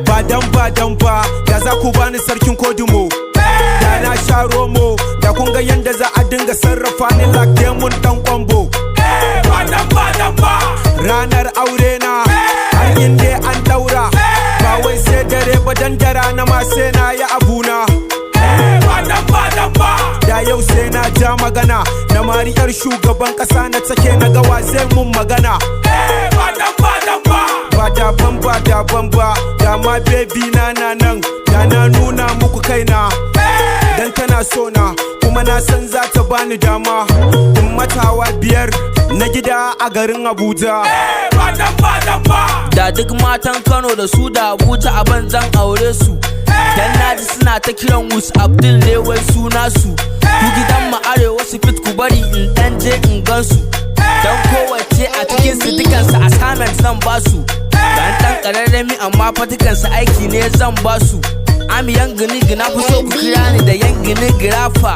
Badan ba da za ku bani sarkin kodumo da na sha romo da kun ga yanda za a dinga sarrafa ni like mun dan kwambo. Badan ba ranar aure na har inda an daura ba wai sai dare ba dan dara na ma sai na yi abuna. Badan ba da yau sai na ja magana na mariyar shugaban kasa na take na gawa zai mun magana. Badan ba da ma baby na nan da na nuna muku kaina dan tana so na kuma na san za ta bani dama in matawa biyar na gida a garin Abuja. Da duk matan Kano da su da Abuja a banzan aure su dan naji suna ta kiran Wus Abdul ne wai suna su. Ku gidan mu arewa su fit ku bari in dan je in gansu dan kowace a cikin su dukansu assignment zan basu. Dan kararrami amma fatikansu aiki ne zan basu. Ami yan gini gina fi so ku kira ni da yan gini girafa.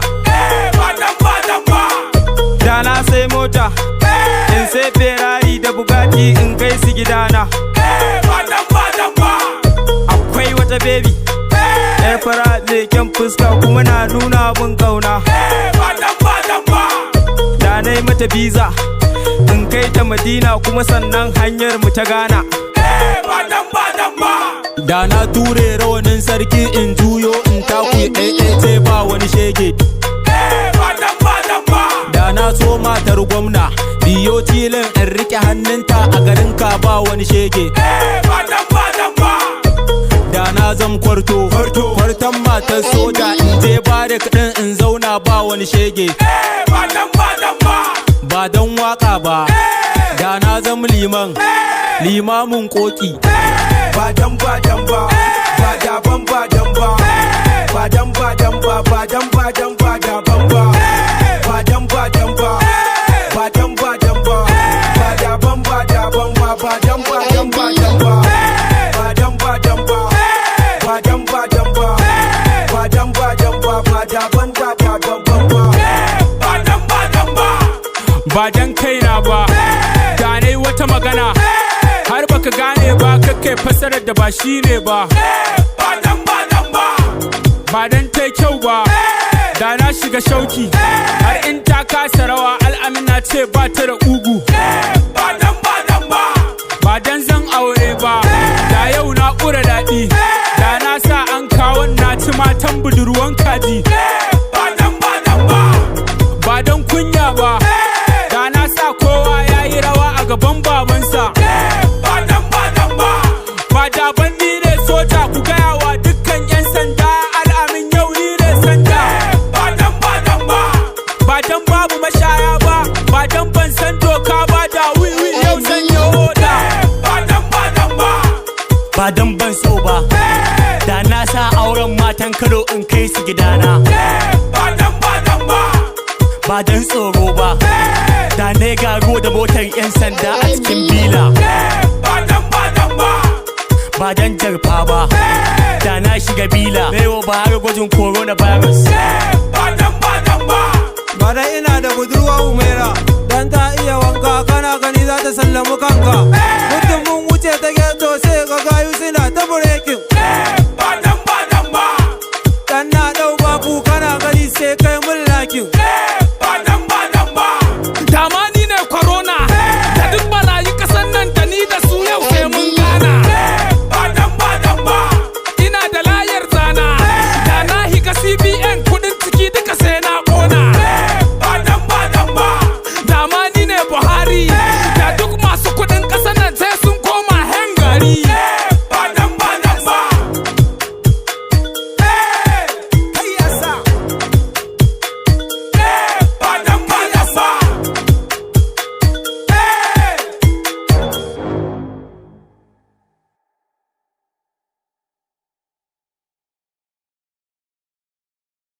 Da na sai mota in sai Ferrari da Bugatti in kai su gidana. Akwai wata baby yar fara mai kyan fuska kuma na nuna mun kauna. Da na yi mata visa in kai ta Madina kuma sannan hanyar mu ta Ghana. Da na ture rawanin sarki in juyo in taku ce ba wani shege. Da na so matar gwamna biyo tilin in rike hannunta a garin ka ba wani shege. Da na zam kwarton matar soja in je ba da kaɗin in zauna ba wani shege. Ba don waka ba da na zam limamin koki. Badan ba badan ba dan kaina ba da nai wata magana har baka gane ba kake fasarar da ba shine ba. Ba dan tai kyau ba da na shiga shauki har in ta kasa rawa al'amina ce ba ta da ugu. Ba dan zan aure ba da yau na ƙura daɗi da na sa an kawo na ci matan budurwan kaji. Ba dan kunya ba da na sa kowa ya yi rawa a gaban babansa. Ba da ban ni ne soja ku gaya wa dukkan 'yan sanda al'amin yau ni ne sanda. Ba dan babu mashaya ba dan ban san doka ba da wiwi yau zan yi hoda. Ba dan ban so ba da na sa auren matan Kano in kai su gidana. Ba dan tsoro ba da ne garo da motar 'yan sanda a cikin bila. Ba dan jarfa ba da na shiga bila baiwa ba har gwajin coronavirus. Ba dan ina da budurwa Umaira dan ta iya wanka kana gani za ta sallamu kanka. Mutum mun wuce ta geto